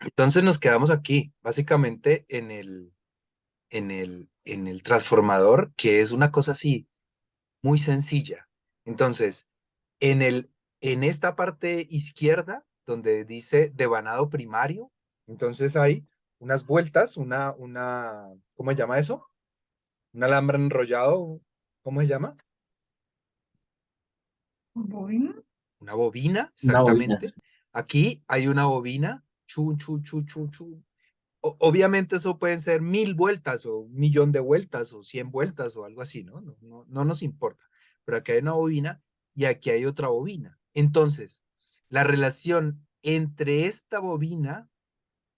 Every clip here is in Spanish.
Entonces nos quedamos aquí, básicamente en el transformador, que es una cosa así muy sencilla. Entonces, en en esta parte izquierda, donde dice devanado primario, entonces hay unas vueltas, ¿cómo se llama eso? Un alambre enrollado, ¿cómo se llama? Bueno, Una bobina, Una bobina. exactamente. Aquí hay una bobina, chu, chu, chu, chu, chu. Obviamente eso pueden ser 1000 vueltas o 1 millón de vueltas o 100 vueltas o algo así, ¿no? No nos importa. Pero aquí hay una bobina y aquí hay otra bobina. Entonces, la relación entre esta bobina,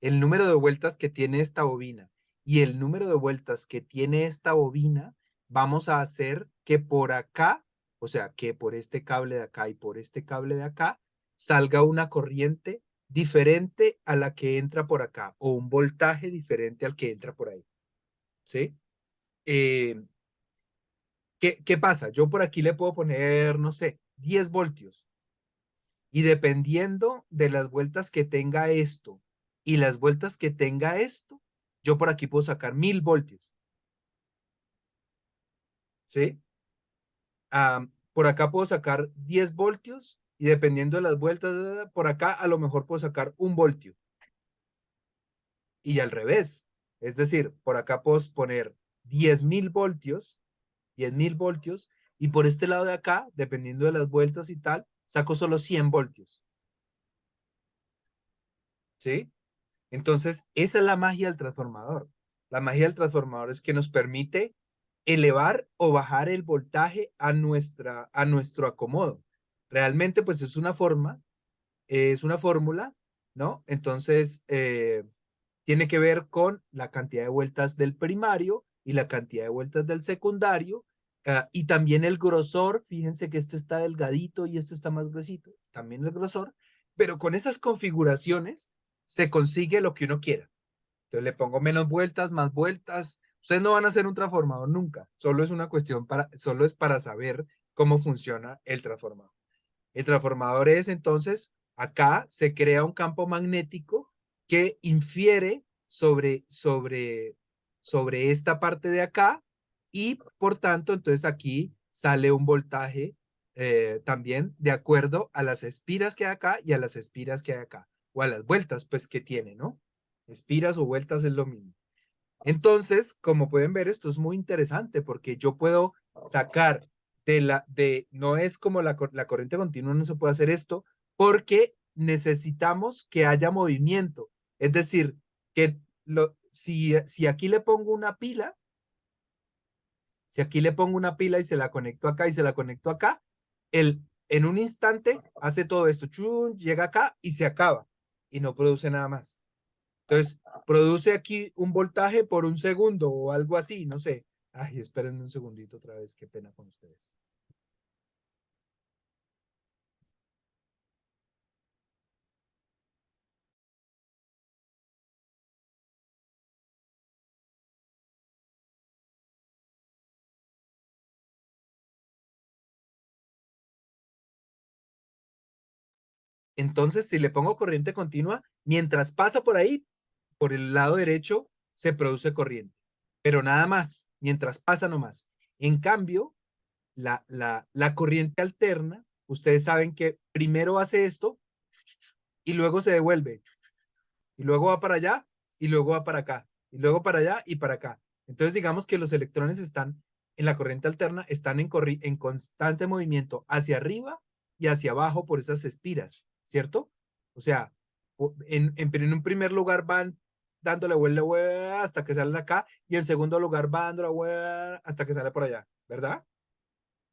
el número de vueltas que tiene esta bobina y el número de vueltas que tiene esta bobina, vamos a hacer que por acá, o sea, que por este cable de acá y por este cable de acá, salga una corriente diferente a la que entra por acá o un voltaje diferente al que entra por ahí. ¿Sí? Eh, ¿Qué pasa? Yo por aquí le puedo poner, no sé, 10 voltios. Y dependiendo de las vueltas que tenga esto y las vueltas que tenga esto, yo por aquí puedo sacar 1000 voltios. ¿Sí? Por acá puedo sacar 10 voltios y dependiendo de las vueltas, por acá a lo mejor puedo sacar 1 voltio. Y al revés. Es decir, por acá puedo poner 10.000 voltios, 10.000 voltios, y por este lado de acá, dependiendo de las vueltas y tal, saco solo 100 voltios. ¿Sí? Entonces, esa es la magia del transformador. La magia del transformador es que nos permite elevar o bajar el voltaje a nuestro acomodo. Realmente, pues es una fórmula, ¿no? Entonces, tiene que ver con la cantidad de vueltas del primario y la cantidad de vueltas del secundario, y también el grosor. Fíjense que este está delgadito y este está más gruesito, también el grosor, pero con esas configuraciones se consigue lo que uno quiera. Entonces le pongo menos vueltas, más vueltas. Ustedes no van a hacer un transformador nunca, solo es para saber cómo funciona el transformador. El transformador es entonces, acá se crea un campo magnético que infiere sobre esta parte de acá y por tanto, entonces aquí sale un voltaje, también de acuerdo a las espiras que hay acá y a las espiras que hay acá, o a las vueltas pues que tiene, ¿no? Espiras o vueltas es lo mismo. Entonces, como pueden ver, esto es muy interesante porque yo puedo sacar no es como la corriente continua, no se puede hacer esto porque necesitamos que haya movimiento. Es decir, que si aquí le pongo una pila, si aquí le pongo una pila y se la conecto acá y se la conecto acá, en un instante hace todo esto, chun, llega acá y se acaba y no produce nada más. Entonces, produce aquí un voltaje por un segundo o algo así, no sé. Ay, espérenme un segundito otra vez, qué pena con ustedes. Entonces, si le pongo corriente continua, mientras pasa por ahí, por el lado derecho, se produce corriente. Pero nada más, mientras pasa nomás. En cambio, la corriente alterna, ustedes saben que primero hace esto y luego se devuelve. Y luego va para allá y luego va para acá. Y luego para allá y para acá. Entonces, digamos que los electrones están en la corriente alterna, están en constante movimiento hacia arriba y hacia abajo por esas espiras, ¿cierto? O sea, en un primer lugar van dándole vuelta hasta que salen acá y en segundo lugar van dándole vuelta hasta que sale por allá, ¿verdad?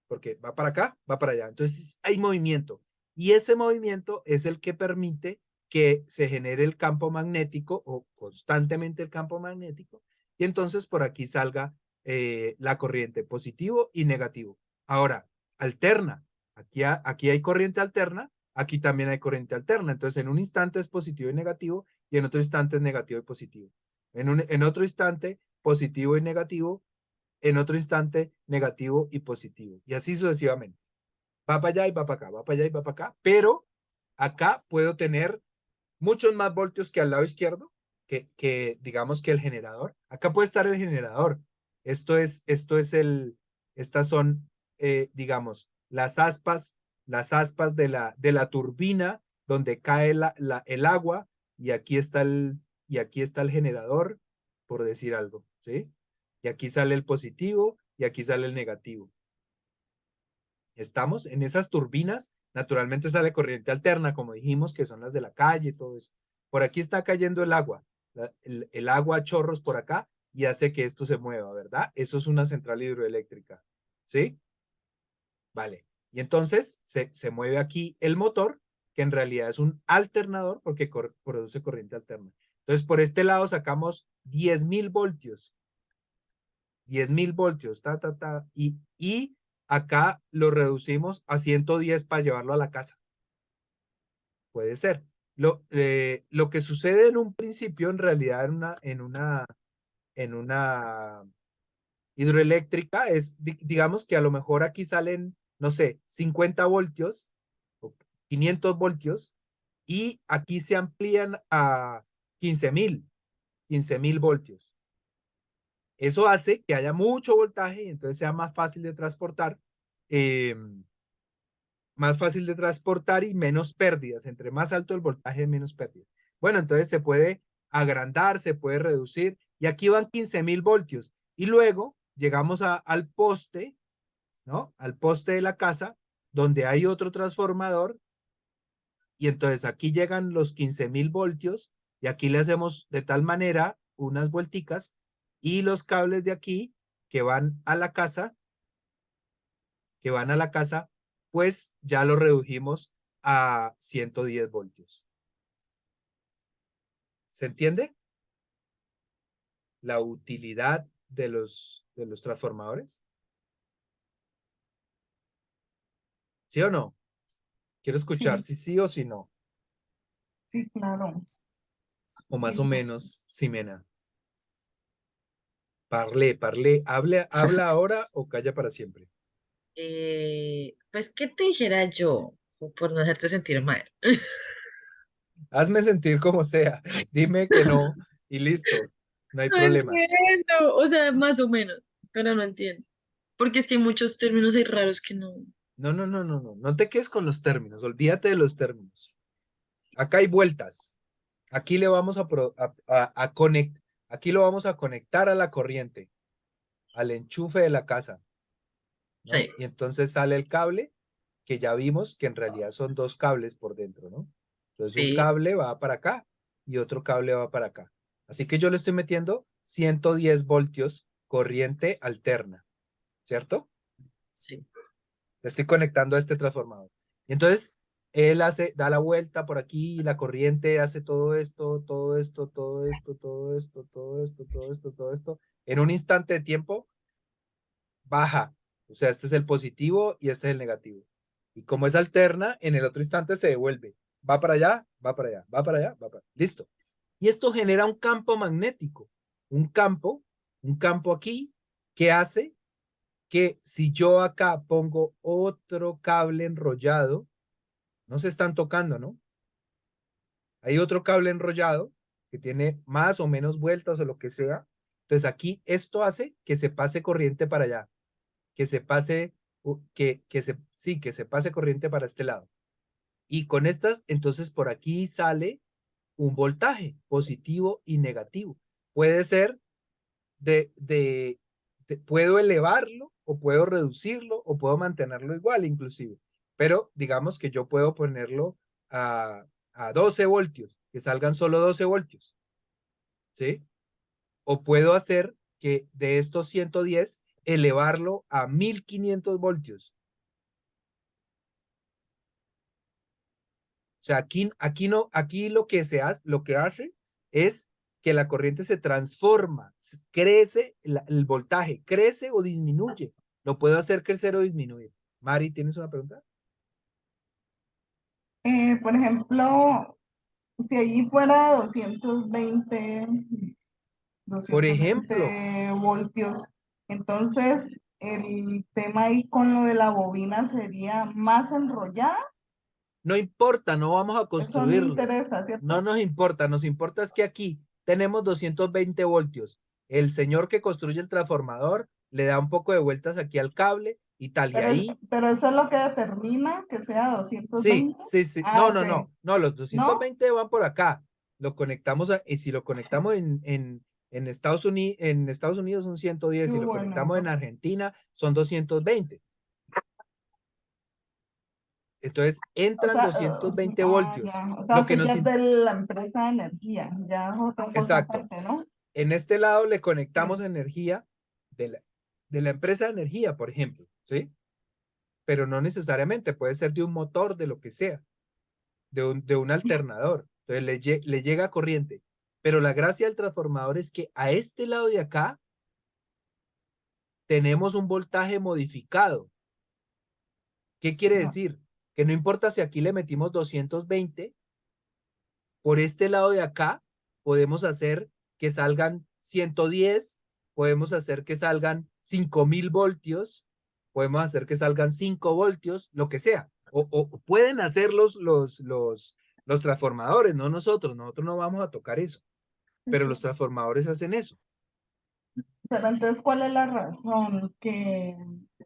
Porque va para acá, va para allá. Entonces hay movimiento y ese movimiento es el que permite que se genere el campo magnético o constantemente el campo magnético y entonces por aquí salga, la corriente positivo y negativo. Ahora, alterna. Aquí hay corriente alterna, aquí también hay corriente alterna. Entonces en un instante es positivo y negativo y en otro instante es negativo y positivo. En otro instante, positivo y negativo, en otro instante negativo y positivo. Y así sucesivamente. Va para allá y va para acá, va para allá y va para acá. Pero acá puedo tener muchos más voltios que al lado izquierdo, digamos que el generador. Acá puede estar el generador. Estas son, digamos, las aspas de la turbina donde cae el agua y aquí está el generador, por decir algo, ¿sí? Y aquí sale el positivo y aquí sale el negativo. Estamos en esas turbinas, naturalmente sale corriente alterna, como dijimos, que son las de la calle y todo eso. Por aquí está cayendo el agua, el agua a chorros por acá y hace que esto se mueva, ¿verdad? Eso es una central hidroeléctrica, ¿sí? Vale. Y entonces se mueve aquí el motor, que en realidad es un alternador porque produce corriente alterna. Entonces, por este lado sacamos 10.000 voltios. 10.000 voltios, y acá lo reducimos a 110 para llevarlo a la casa. Puede ser. Lo que sucede en un principio, en realidad, en una hidroeléctrica es, digamos que a lo mejor aquí salen, no sé, 50 voltios o 500 voltios y aquí se amplían a 15.000 voltios. Eso hace que haya mucho voltaje y entonces sea eh, más fácil de transportar y menos pérdidas. Entre más alto el voltaje, menos pérdidas. Bueno, entonces se puede agrandar, se puede reducir y aquí van 15.000 voltios. Y luego llegamos al poste, ¿no? Al poste de la casa donde hay otro transformador y entonces aquí llegan los 15.000 voltios y aquí le hacemos de tal manera unas vuelticas y los cables de aquí que van a la casa, pues ya lo redujimos a 110 voltios. ¿Se entiende? La utilidad de los transformadores. ¿Sí o no? Quiero escuchar Sí, si sí o si no. sí, claro. O más o Entiendo. menos, Ximena. Parlé. Habla ahora o calla para siempre. Pues, ¿qué te dijera yo? Por no hacerte sentir mal. Hazme sentir como sea. Dime que no y listo. No hay No problema. entiendo, o sea, más o menos, pero no entiendo. Porque es que hay muchos términos ahí raros que no. No. No te quedes con los términos. Olvídate de los términos. Acá hay vueltas. Aquí le vamos aquí lo vamos a conectar a la corriente, al enchufe de la casa, ¿no? Sí, Y entonces sale el cable, que ya vimos que en realidad son dos cables por dentro, ¿no? Entonces un sí, cable va para acá y otro cable va para acá. Así que yo le estoy metiendo 110 voltios corriente alterna, ¿cierto? sí. Le estoy conectando a este transformador. Y entonces él da la vuelta por aquí y la corriente hace todo esto, todo esto, todo esto, todo esto, todo esto, todo esto, todo esto. En un instante de tiempo baja. O sea, este es el positivo y este es el negativo. Y como es alterna, en el otro instante se devuelve. Va para allá, va para allá, va para allá, va para allá. Listo. Y esto genera un campo magnético. Un campo, un campo aquí que hace que si yo acá pongo otro cable enrollado, no se están tocando, ¿no? Hay otro cable enrollado que tiene más o menos vueltas o lo que sea. Entonces aquí esto hace que se pase corriente para allá, que se pase, sí, que se pase corriente para este lado. Y con estas, entonces por aquí sale un voltaje positivo y negativo. Puede ser puedo elevarlo o puedo reducirlo o puedo mantenerlo igual inclusive. Pero digamos que yo puedo ponerlo a 12 voltios, que salgan solo 12 voltios, ¿sí? O puedo hacer que de estos 110 elevarlo a 1500 voltios. O sea, aquí no, aquí lo que hace es que la corriente se transforma, crece, el voltaje crece o disminuye. Lo puedo hacer crecer o disminuir. Mari, ¿tienes una pregunta? Por ejemplo, si allí fuera 220 Por doscientos ejemplo, veinte voltios, entonces el tema ahí con lo de la bobina sería más enrollada. No importa, no vamos a Eso no construirlo. interesa, ¿cierto? No nos importa es que aquí tenemos 220 voltios. El señor que construye el transformador le da un poco de vueltas aquí al cable y tal, y Pero, ahí, pero eso es lo que determina que sea sí, 220. sí, sí. Ah, No, no, ok. no, los ¿No? 220 van por acá. Lo conectamos, y si lo conectamos en Estados Unidos son 110, si lo conectamos en Bueno. Argentina son 220. Entonces O entran sea, 220 voltios. ya. O sea, Lo que usted nos, ya es de la empresa de energía, ya es otra cosa exacto. aparte, ¿no? En este lado le conectamos Sí. energía de la empresa de energía, por ejemplo, ¿sí? Pero no necesariamente, puede ser de un motor, de lo que sea, de un alternador. Entonces le llega corriente. Pero la gracia del transformador es que a este lado de acá tenemos un voltaje modificado. ¿Qué quiere No. decir? Que no importa si aquí le metimos 220, por este lado de acá podemos hacer que salgan 110, podemos hacer que salgan 5000 voltios, podemos hacer que salgan 5 voltios, lo que sea. O pueden hacer los transformadores, no nosotros no vamos a tocar eso, pero los transformadores hacen eso. Pero entonces, ¿cuál es la razón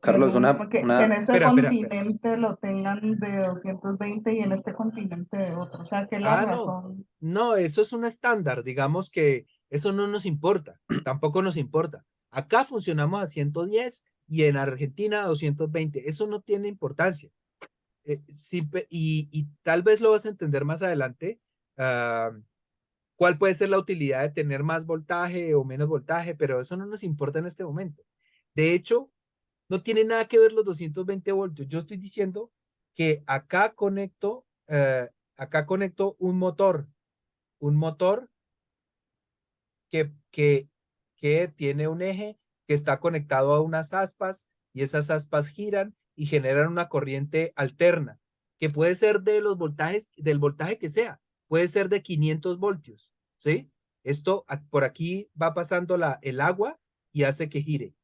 Carlos, que en este Espera. continente lo tengan de 220 y en este continente de otro? O sea, ¿qué es la Ah, no, razón? no, eso es un estándar, digamos que eso no nos importa, tampoco nos importa. Acá funcionamos a 110 y en Argentina a 220, eso no tiene importancia. Y tal vez lo vas a entender más adelante, ah, cuál puede ser la utilidad de tener más voltaje o menos voltaje, pero eso no nos importa en este momento. De hecho, no tiene nada que ver los 220 voltios. Yo estoy diciendo que acá conecto un motor que, que tiene un eje que está conectado a unas aspas y esas aspas giran y generan una corriente alterna, que puede ser de los voltajes, del voltaje que sea, puede ser de 500 voltios, ¿sí? Esto por aquí va pasando el agua y hace que gire,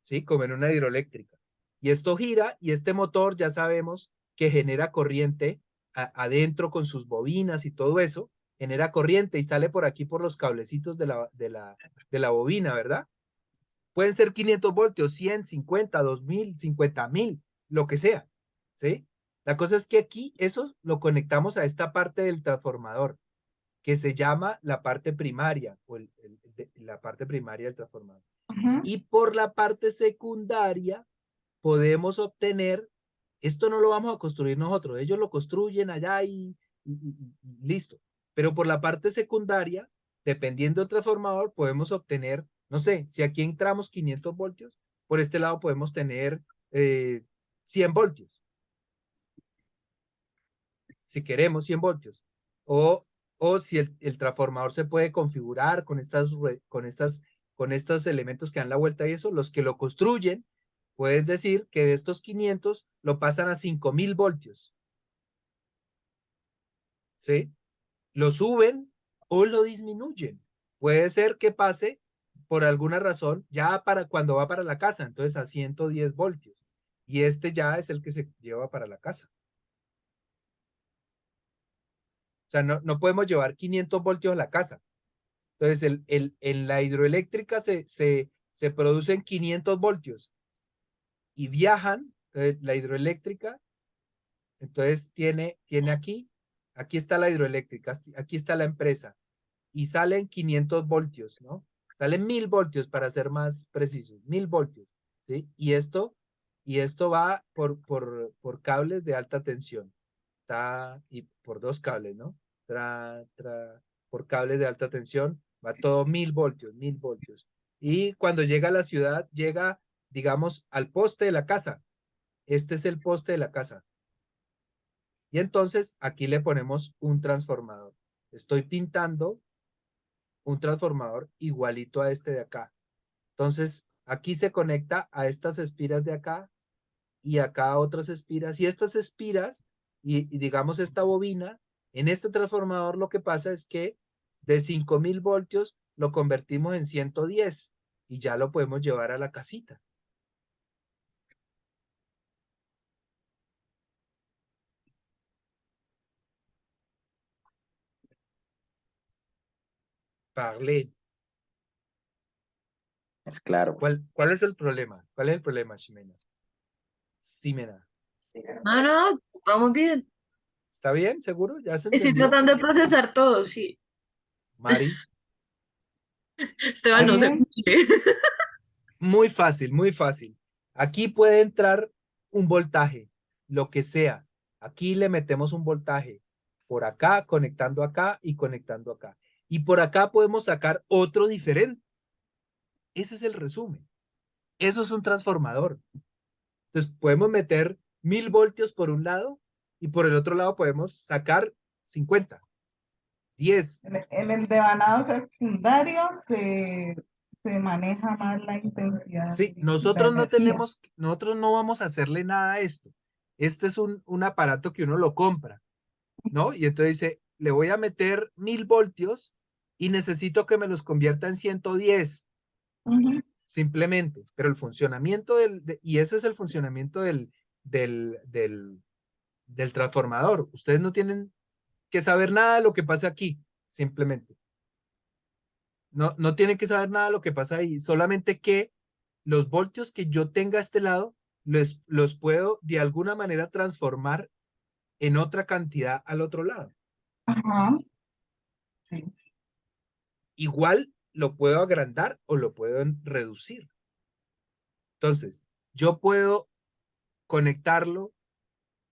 ¿sí? Como en una hidroeléctrica. Y esto gira y este motor ya sabemos que genera corriente adentro con sus bobinas y todo eso, genera corriente y sale por aquí por los cablecitos de la bobina, ¿verdad? Pueden ser 500 voltios, 100, 50, 2000, 50,000, lo que sea, ¿sí? La cosa es que aquí eso lo conectamos a esta parte del transformador, que se llama la parte primaria, o la parte primaria del transformador. Ujú. Y por la parte secundaria podemos obtener, esto no lo vamos a construir nosotros, ellos lo construyen allá y listo. Pero por la parte secundaria, dependiendo del transformador, podemos obtener, no sé, si aquí entramos 500 voltios, por este lado podemos tener 100 voltios, si queremos 100 voltios. O si el transformador se puede configurar con estos elementos que dan la vuelta y eso, los que lo construyen, puedes decir que de estos 500 lo pasan a 5000 voltios, ¿sí? Lo suben o lo disminuyen. Puede ser que pase por alguna razón ya para cuando va para la casa, entonces a 110 voltios. Y este ya es el que se lleva para la casa. O sea, no podemos llevar 500 voltios a la casa. Entonces, en la hidroeléctrica se producen 500 voltios y viajan. Entonces, la hidroeléctrica, entonces tiene aquí está la hidroeléctrica, aquí está la empresa y salen 500 voltios, ¿no? Salen 1000 voltios para ser más precisos, 1000 voltios, ¿sí? Y esto va por cables de alta tensión, y por dos cables, ¿no? Por cables de alta tensión, va todo 1000 voltios, 1000 voltios. Y cuando llega a la ciudad, llega, digamos, al poste de la casa. Este es el poste de la casa. Y entonces aquí le ponemos un transformador. Estoy pintando un transformador igualito a este de acá. Entonces, aquí se conecta a estas espiras de acá y acá a otras espiras. Y estas espiras, y digamos esta bobina, en este transformador lo que pasa es que de 5000 voltios lo convertimos en 110 y ya lo podemos llevar a la casita. Parler. Es claro. ¿Cuál es el problema? ¿Cuál es el problema, Ximena? Ximena. No, no, vamos bien. ¿Está bien? ¿Seguro? ¿Ya se Estoy entendió? tratando de procesar todo, sí. Mari. Esteban, ¿Está no se bien? pide. Muy fácil, muy fácil. Aquí puede entrar un voltaje, lo que sea. Aquí le metemos un voltaje. Por acá, conectando acá y conectando acá. Y por acá podemos sacar otro diferente. Ese es el resumen. Eso es un transformador. Entonces podemos meter 1000 voltios por un lado y por el otro lado podemos sacar 50, 10. En el devanado secundario se maneja más la intensidad Sí, y la energía. nosotros no vamos a hacerle nada a esto. Este es un aparato que uno lo compra, ¿no? Y entonces dice, le voy a meter 1000 voltios y necesito que me los convierta en 110, Ujú. simplemente. Pero el funcionamiento y ese es el funcionamiento del, del, del transformador. Ustedes no tienen que saber nada de lo que pasa aquí, simplemente. No tienen que saber nada de lo que pasa ahí, solamente que los voltios que yo tenga a este lado, los puedo de alguna manera transformar en otra cantidad al otro lado. Ajá. Sí. Igual lo puedo agrandar o lo puedo reducir. Entonces, yo puedo conectarlo,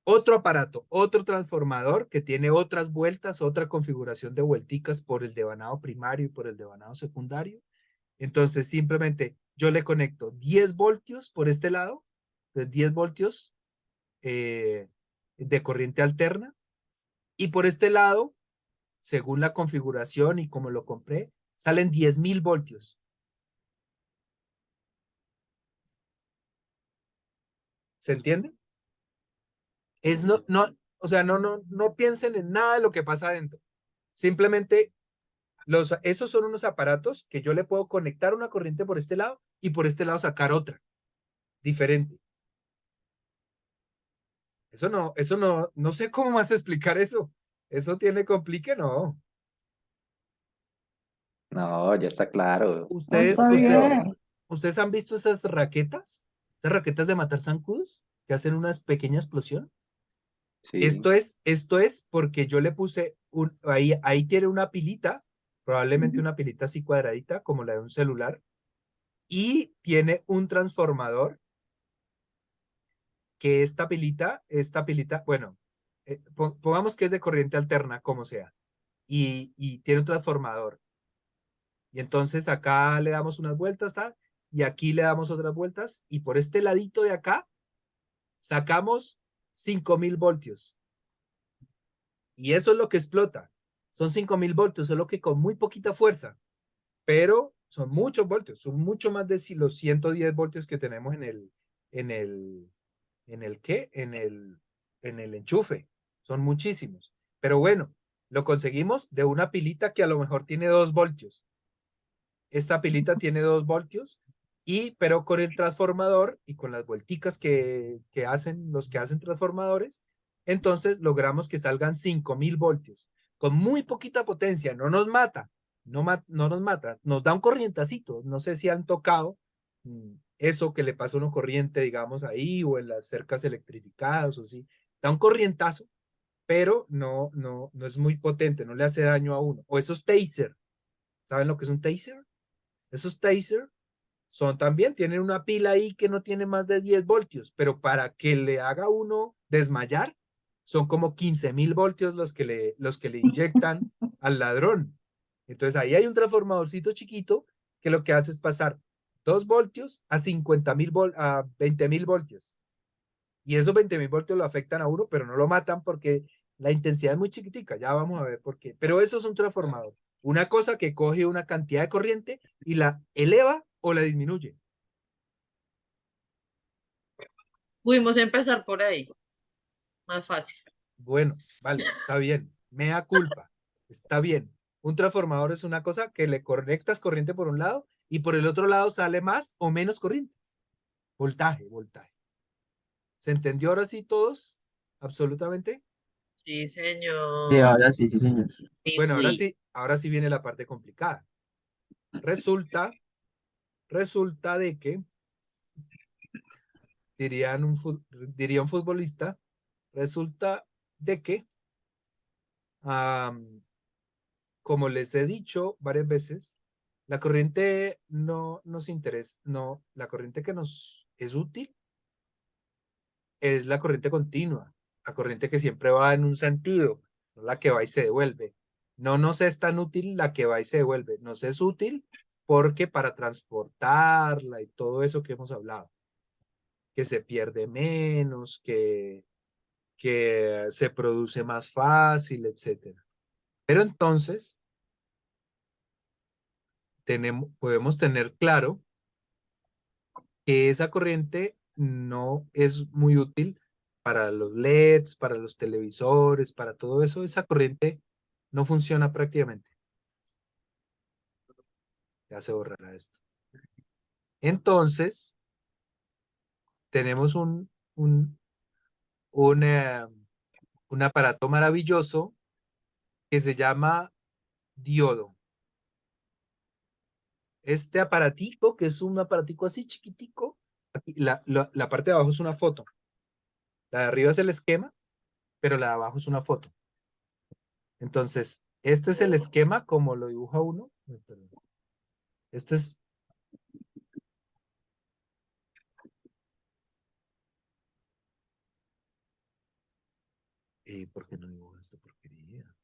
otro aparato, otro transformador que tiene otras vueltas, otra configuración de vuelticas por el devanado primario y por el devanado secundario. Entonces, simplemente yo le conecto 10 voltios por este lado, entonces 10 voltios de corriente alterna, y por este lado, según la configuración y como lo compré, salen 10.000 voltios. ¿Se entiende? O sea, no piensen en nada de lo que pasa adentro. Simplemente esos son unos aparatos que yo le puedo conectar una corriente por este lado y por este lado sacar otra, diferente. No sé cómo más explicar eso. Eso tiene complique, no. No, ya está claro. No, Ustedes, está ustedes, bien. ustedes han visto esas raquetas, de matar zancudos que hacen una pequeña explosión. Sí. Esto es porque yo le puse ahí tiene una pilita, probablemente una pilita así cuadradita, como la de un celular, y tiene un transformador que esta pilita, bueno, pongamos que es de corriente alterna, como sea, y tiene un transformador. Y entonces acá le damos unas vueltas, ¿tá? Y aquí le damos otras vueltas, y por este ladito de acá sacamos 5000 voltios. Y eso es lo que explota. Son 5000 voltios, solo que con muy poquita fuerza, pero son muchos voltios, son mucho más de los 110 voltios que tenemos en el, ¿qué? En el enchufe. Son muchísimos. Pero bueno, lo conseguimos de una pilita que a lo mejor tiene 2 voltios. Esta pilita tiene 2 voltios, pero con el transformador y con las vuelticas que hacen los que hacen transformadores, entonces logramos que salgan 5000 voltios. Con muy poquita potencia, no nos mata, no nos mata, nos da un corrientacito. No sé si han tocado eso que le pasa a uno corriente, digamos, ahí o en las cercas electrificadas o así. Da un corrientazo, pero no es muy potente, no le hace daño a uno. O esos taser, ¿saben lo que es un taser? Esos taser tienen una pila ahí que no tiene más de 10 voltios, pero para que le haga uno desmayar, son como 15.000 voltios los que le inyectan al ladrón. Entonces ahí hay un transformadorcito chiquito que lo que hace es pasar 2 voltios a 20.000 voltios. Y esos 20.000 voltios lo afectan a uno, pero no lo matan porque la intensidad es muy chiquitica. Ya vamos a ver por qué. Pero eso es un transformador. Una cosa que coge una cantidad de corriente y la eleva o la disminuye. Pudimos empezar por ahí, más fácil. Bueno, vale, está bien. Mea culpa. Está bien. Un transformador es una cosa que le conectas corriente por un lado y por el otro lado sale más o menos corriente. Voltaje, voltaje. ¿Se entendió ahora sí todos? Absolutamente. Sí, Sí, señor. ahora sí, sí, señor. Bueno, Oui. ahora sí viene la parte complicada. Resulta de que, diría un futbolista, resulta de que, como les he dicho varias veces, la corriente no nos interesa, no, la corriente que nos es útil es la corriente continua, la corriente que siempre va en un sentido, no la que va y se devuelve. No nos es tan útil la que va y se devuelve, nos es útil porque para transportarla y todo eso que hemos hablado, que se pierde menos, que se produce más fácil, etcétera. Pero entonces podemos tener claro que esa corriente no es muy útil para los LEDs, para los televisores, para todo eso. Esa corriente no funciona prácticamente. Ya se borrará esto. Entonces, tenemos un aparato maravilloso que se llama diodo. Este aparatico, que es un aparatico así chiquitico, aquí, la parte de abajo es una foto. La de arriba es el esquema, pero la de abajo es una foto. Entonces, este es el esquema como lo dibuja uno. Este es... ¿por qué no dibujo esta porquería?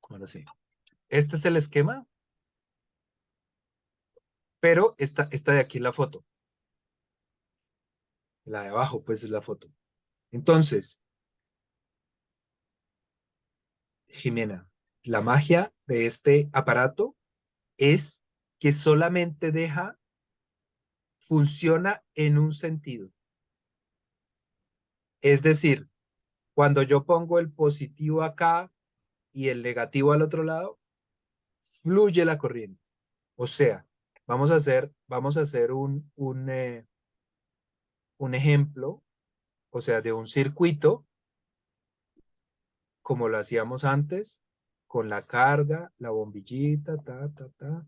Ahora sí. Este es el esquema, pero esta de aquí es la foto. La de abajo, pues, es la foto. Entonces, Jimena, la magia de este aparato es que solamente funciona en un sentido. Es decir, cuando yo pongo el positivo acá y el negativo al otro lado, fluye la corriente. O sea, vamos a hacer un ejemplo, o sea, de un circuito, como lo hacíamos antes, con la carga, la bombillita, ta, ta, ta.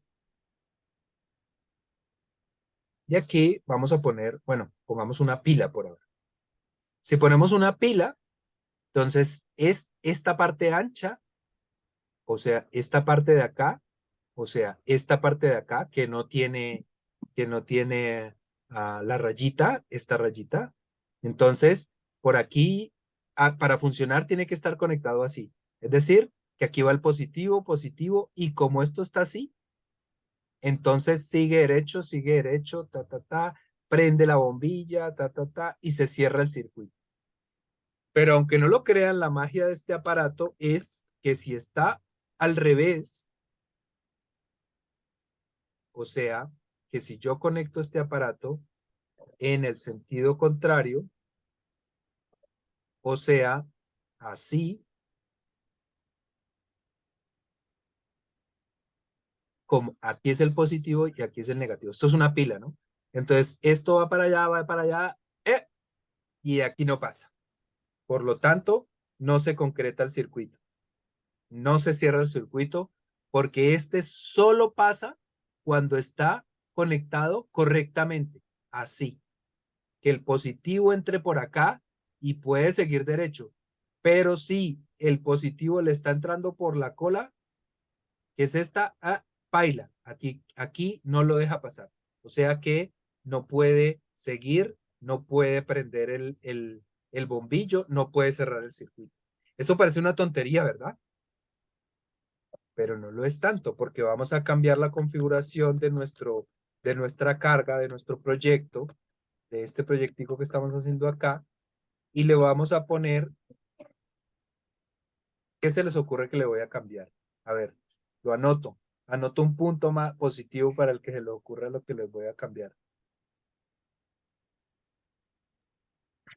Y aquí vamos a poner, bueno, pongamos una pila por ahora. Si ponemos una pila, entonces es esta parte ancha, o sea, esta parte de acá, o sea, esta parte de acá que no tiene la rayita, esta rayita. Entonces, por aquí, para funcionar, tiene que estar conectado así. Es decir, que aquí va el positivo, positivo, y como esto está así, entonces sigue derecho, ta, ta, ta, prende la bombilla, ta, ta, ta, y se cierra el circuito. Pero aunque no lo crean, la magia de este aparato es que si está al revés, o sea, que si yo conecto este aparato en el sentido contrario, o sea, así, como aquí es el positivo y aquí es el negativo. Esto es una pila, ¿no? Entonces, esto va para allá, y aquí no pasa. Por lo tanto, no se concreta el circuito. No se cierra el circuito porque este solo pasa cuando está conectado correctamente. Así, que el positivo entre por acá y puede seguir derecho. Pero si el positivo le está entrando por la cola, que es esta, paila, aquí no lo deja pasar. O sea que no puede seguir, no puede prender el bombillo, no puede cerrar el circuito. Esto parece una tontería, ¿verdad? Pero no lo es tanto porque vamos a cambiar la configuración de nuestra carga, de nuestro proyecto, de este proyectico que estamos haciendo acá, y le vamos a poner, ¿qué se les ocurre que le voy a cambiar? A ver, lo anoto un punto más positivo para el que se le ocurra lo que les voy a cambiar.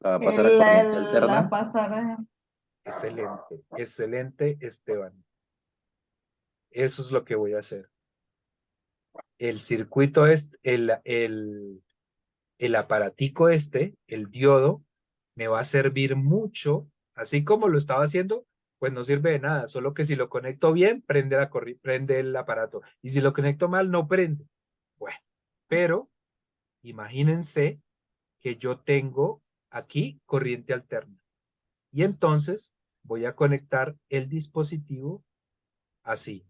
Va a pasar a corriente La alterna. pasar Excelente, excelente, Esteban. Eso es lo que voy a hacer. El circuito es, el aparatico este, el diodo, me va a servir mucho Así como lo estaba haciendo, pues no sirve de nada, solo que si lo conecto bien, prende el aparato. Y si lo conecto mal, no prende. Bueno, pero imagínense que yo tengo aquí corriente alterna. Y entonces voy a conectar el dispositivo así,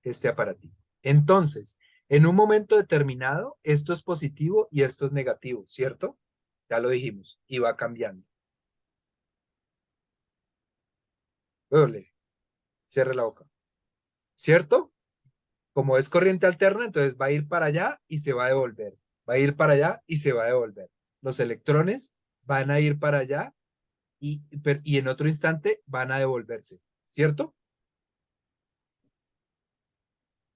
este aparatito. Entonces, en un momento determinado, esto es positivo y esto es negativo, ¿cierto? Ya lo dijimos, y va cambiando. Ole, cierre la boca. ¿Cierto? Como es corriente alterna, entonces va a ir para allá y se va a devolver. Va a ir para allá y se va a devolver. Los electrones van a ir para allá y en otro instante van a devolverse, ¿cierto?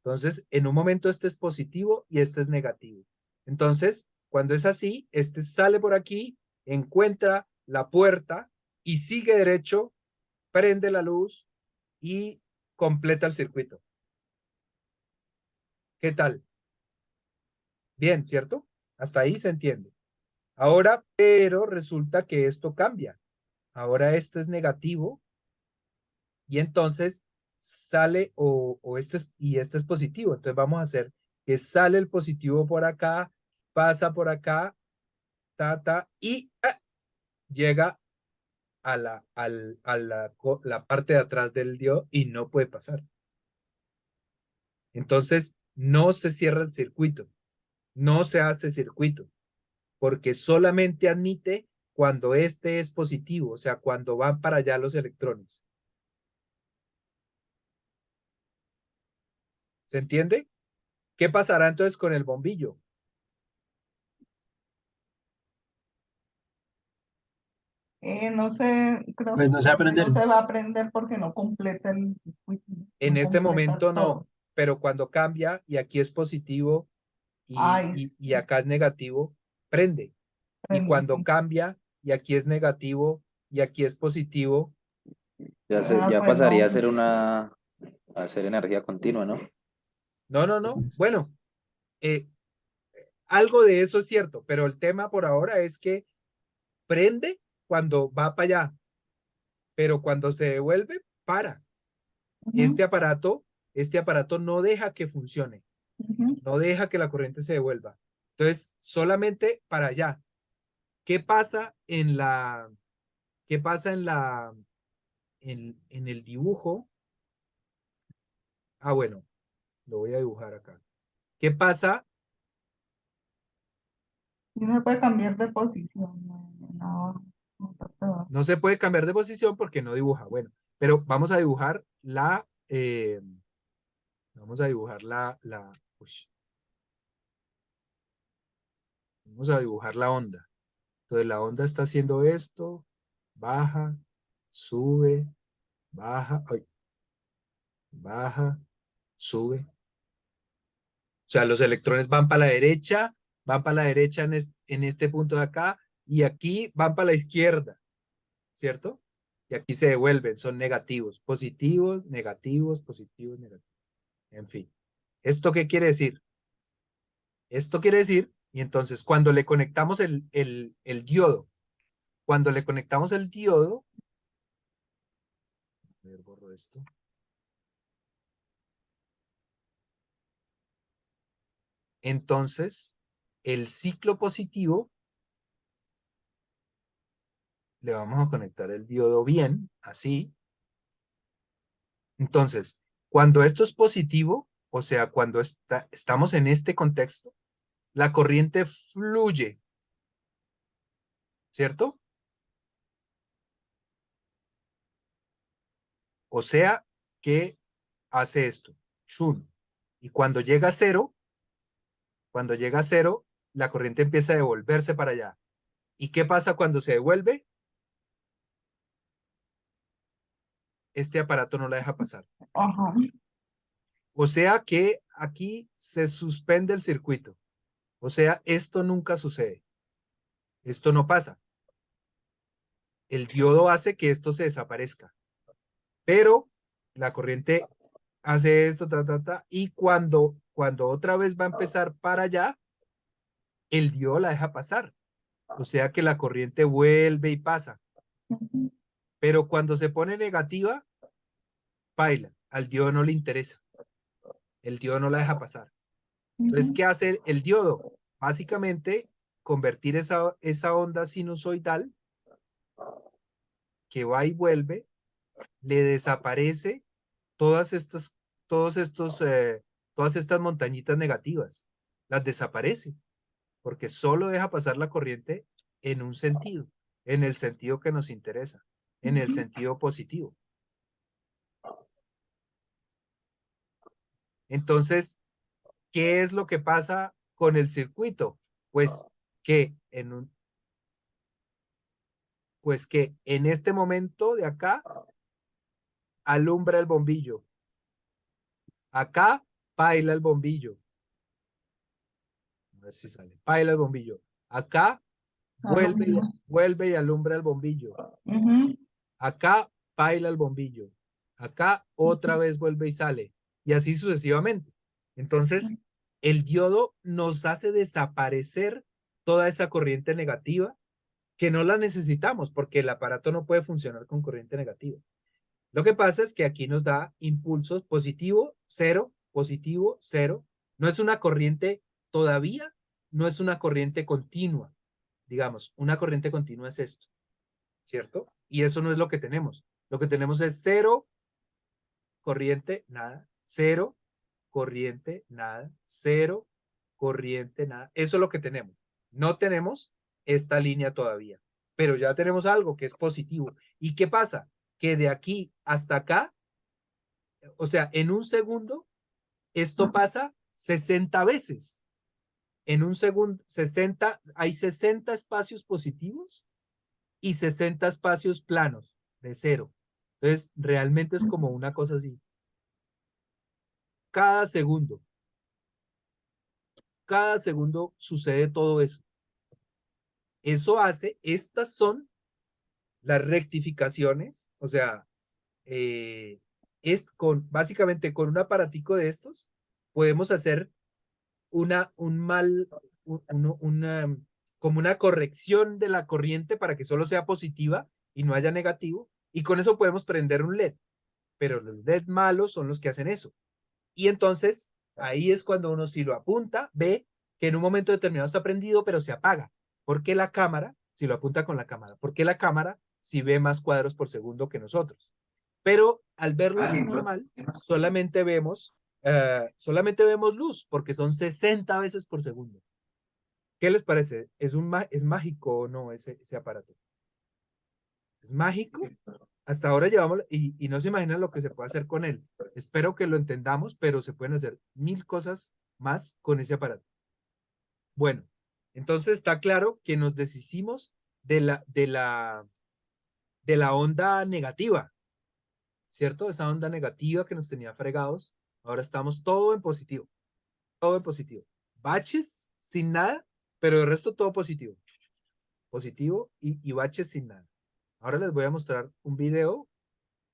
Entonces, en un momento este es positivo y este es negativo. Entonces, cuando es así, este sale por aquí, encuentra la puerta y sigue derecho, prende la luz y completa el circuito. ¿Qué tal? Bien, ¿cierto? Hasta ahí se entiende. Ahora, pero resulta que esto cambia. Ahora esto es negativo y entonces sale o este es positivo. Entonces vamos a hacer que sale el positivo por acá, pasa por acá, y llega a la parte de atrás del diodo y no puede pasar. Entonces no se cierra el circuito, no se hace circuito, porque solamente admite cuando este es positivo, o sea, cuando van para allá los electrones. ¿Se entiende? ¿Qué pasará entonces con el bombillo? No sé, creo Pues no se va a que prender. no se va a prender porque no completa el circuito, En no este completa momento no, todo. pero cuando cambia y aquí es positivo Ay, y acá es negativo, prende. Y prende, cuando sí. cambia y aquí es negativo y aquí es positivo, Ya Pues pasaría no. a ser energía continua, ¿no? no. Bueno, eh, algo de eso es cierto, pero el tema por ahora es que prende cuando va para allá, pero cuando se devuelve, para. Ujú, Este aparato no deja que funcione, ujú. no deja que la corriente se devuelva. Entonces, solamente para allá. ¿Qué pasa qué pasa en el dibujo? Ah, bueno, lo voy a dibujar acá. ¿Qué pasa? Y no se puede cambiar de posición. No. No se puede cambiar de posición porque no dibuja. Bueno, pero vamos a dibujar vamos a dibujar vamos a dibujar la onda. Entonces la onda está haciendo esto, baja, sube, baja, ay, baja, sube. O sea, los electrones van para la derecha en este punto de acá y aquí van para la izquierda, ¿cierto? Y aquí se devuelven, son negativos, positivos, negativos, positivos, negativos. En fin. ¿Esto qué quiere decir? Esto quiere decir, y entonces cuando le conectamos el diodo, cuando le conectamos el diodo, a ver, borro esto. Entonces, el ciclo positivo, le vamos a conectar el diodo bien, así. Entonces, cuando esto es positivo, o sea, cuando estamos en este contexto, la corriente fluye, ¿cierto? O sea, que hace esto, shun. Y cuando llega a cero, la corriente empieza a devolverse para allá. ¿Y qué pasa cuando se devuelve? Este aparato no la deja pasar. Ajá. O sea que aquí se suspende el circuito. O sea, esto nunca sucede. Esto no pasa. El diodo hace que esto se desaparezca. Pero la corriente hace esto, y cuando otra vez va a empezar para allá, el diodo la deja pasar. O sea que la corriente vuelve y pasa. Ujú. pero cuando se pone negativa, paila, al diodo no le interesa. El diodo no la deja pasar. Entonces, ¿qué hace el diodo? Básicamente, convertir esa onda sinusoidal que va y vuelve, le desaparece todas estas, todas estas montañitas negativas. Las desaparece, porque solo deja pasar la corriente en un sentido, en el sentido que nos interesa, en el sentido positivo. Entonces, ¿qué es lo que pasa con el circuito? Pues que en este momento de acá alumbra el bombillo. Acá paila el bombillo. A ver si sale. Paila el bombillo. Acá vuelve y alumbra el bombillo. Acá paila el bombillo. Acá otra vez vuelve y sale. Y así sucesivamente. Entonces, el diodo nos hace desaparecer toda esa corriente negativa que no la necesitamos porque el aparato no puede funcionar con corriente negativa. Lo que pasa es que aquí nos da impulsos positivo, cero, positivo, cero. No es una corriente todavía, no es una corriente continua. Digamos, una corriente continua es esto, ¿cierto? Y eso no es lo que tenemos. Lo que tenemos es cero, corriente, nada, cero, corriente, nada, cero, corriente, nada. Eso es lo que tenemos. No tenemos esta línea todavía, pero ya tenemos algo que es positivo. ¿Y qué pasa? Que de aquí hasta acá, o sea, en un segundo, esto pasa 60 veces. En un segundo, 60, hay 60 espacios positivos y 60 espacios planos de cero. Entonces, realmente es como una cosa así. Cada segundo sucede todo eso. Eso hace, estas son las rectificaciones, o sea, básicamente con un aparatico de estos, podemos hacer como una corrección de la corriente para que solo sea positiva y no haya negativo, y con eso podemos prender un LED, pero los LED malos son los que hacen eso. Y entonces, ahí es cuando uno si lo apunta, ve que en un momento determinado está prendido, pero se apaga. Porque la cámara, si lo apunta con la cámara, porque la cámara sí ve más cuadros por segundo que nosotros. Pero al verlo así normal, solamente vemos luz, porque son 60 veces por segundo. ¿Qué les parece? ¿Es mágico o no ese aparato? ¿Es mágico? Hasta ahora llevamos, y no se imaginan lo que se puede hacer con él. Espero que lo entendamos, pero se pueden hacer 1000 cosas más con ese aparato. Bueno, entonces está claro que nos deshicimos de la onda negativa, ¿cierto? Esa onda negativa que nos tenía fregados. Ahora estamos todo en positivo. Todo en positivo. Baches sin nada, pero el resto todo positivo. Positivo y baches sin nada. Ahora les voy a mostrar un video,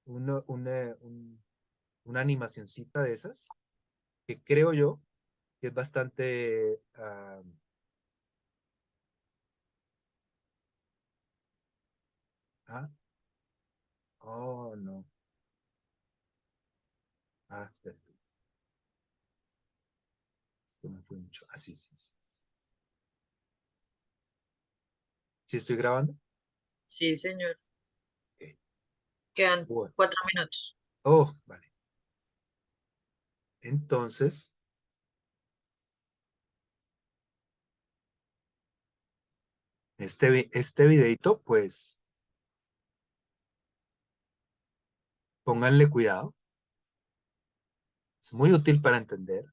una animacioncita de esas, que creo yo que es bastante... oh, no. Espérate. Esto me fue mucho. Sí, sí, sí. ¿Sí estoy grabando? Sí, señor. Ok. Quedan Bueno. 4 minutos. Oh, vale. Entonces, este videito, pues, pónganle cuidado. Es muy útil para entender.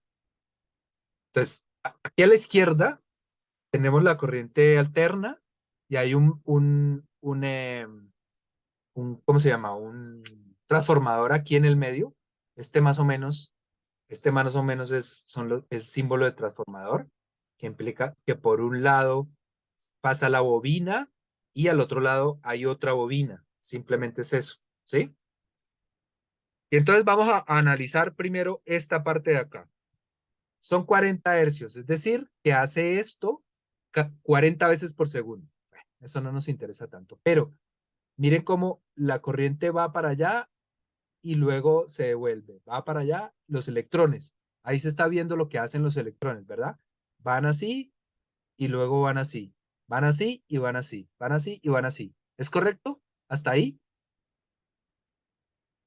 Entonces, aquí a la izquierda tenemos la corriente alterna y hay ¿cómo se llama? Un transformador aquí en el medio. Este más o menos es símbolo de transformador, que implica que por un lado pasa la bobina y al otro lado hay otra bobina. Simplemente es eso, ¿sí? Y entonces vamos a analizar primero esta parte de acá. Son 40 hercios, es decir, que hace esto 40 veces por segundo. Bueno, eso no nos interesa tanto, pero Miren cómo la corriente va para allá y luego se devuelve. Va para allá los electrones. Ahí se está viendo lo que hacen los electrones, ¿verdad? Van así y luego van así. Van así y van así. Van así y van así. ¿Es correcto? ¿Hasta ahí?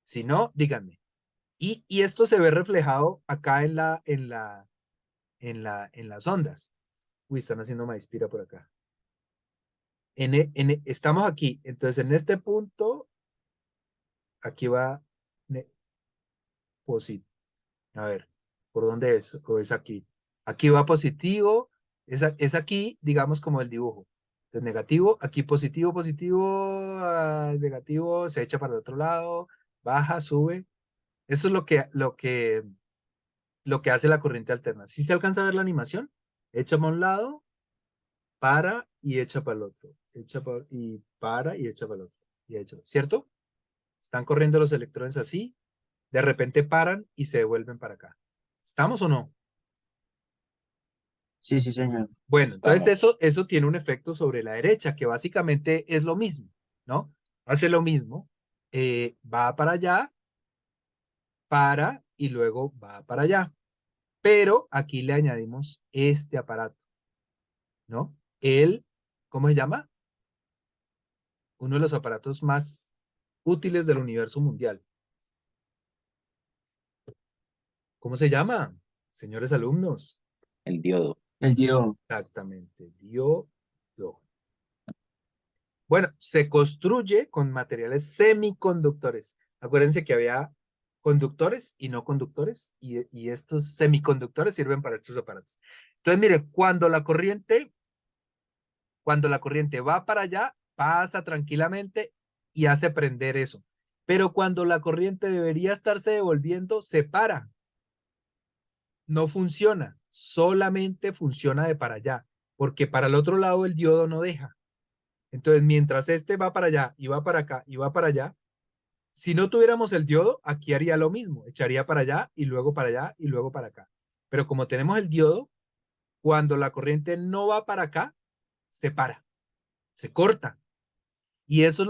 Si no, díganme. Y esto se ve reflejado acá en las ondas. Uy, están haciendo maíz-pira por acá. Estamos aquí. Entonces, en este punto, aquí va positivo. A ver, ¿por dónde es? ¿O es aquí? Aquí va positivo. Es aquí, digamos, como el dibujo. Entonces, negativo, aquí positivo, positivo, negativo, se echa para el otro lado, baja, sube. Esto es lo que hace la corriente alterna. ¿Sí se alcanza a ver la animación? Echa para un lado, para y echa para el otro. Y para y echa para el otro. ¿Cierto? Están corriendo los electrones así, de repente paran y se devuelven para acá. ¿Estamos o no? Sí, sí, señor. Bueno, entonces Estamos. eso tiene un efecto sobre la derecha, que básicamente es lo mismo, ¿no? Hace lo mismo, va para allá, para y luego va para allá. Pero aquí le añadimos este aparato, ¿no? ¿Cómo se llama? Uno de los aparatos más útiles del universo mundial. ¿Cómo se llama, señores alumnos? El diodo. El diodo. Exactamente, diodo. Bueno, se construye con materiales semiconductores. Acuérdense que había conductores y no conductores, y estos semiconductores sirven para estos aparatos. Entonces, mire, cuando la corriente va para allá, pasa tranquilamente y hace prender eso. Pero cuando la corriente debería estarse devolviendo, se para. No funciona, solamente funciona de para allá, porque para el otro lado el diodo no deja. Entonces, mientras este va para allá y va para acá y va para allá, si no tuviéramos el diodo, aquí haría lo mismo, echaría para allá y luego para allá y luego para acá. Pero como tenemos el diodo, cuando la corriente no va para acá, se para, se corta. Y eso es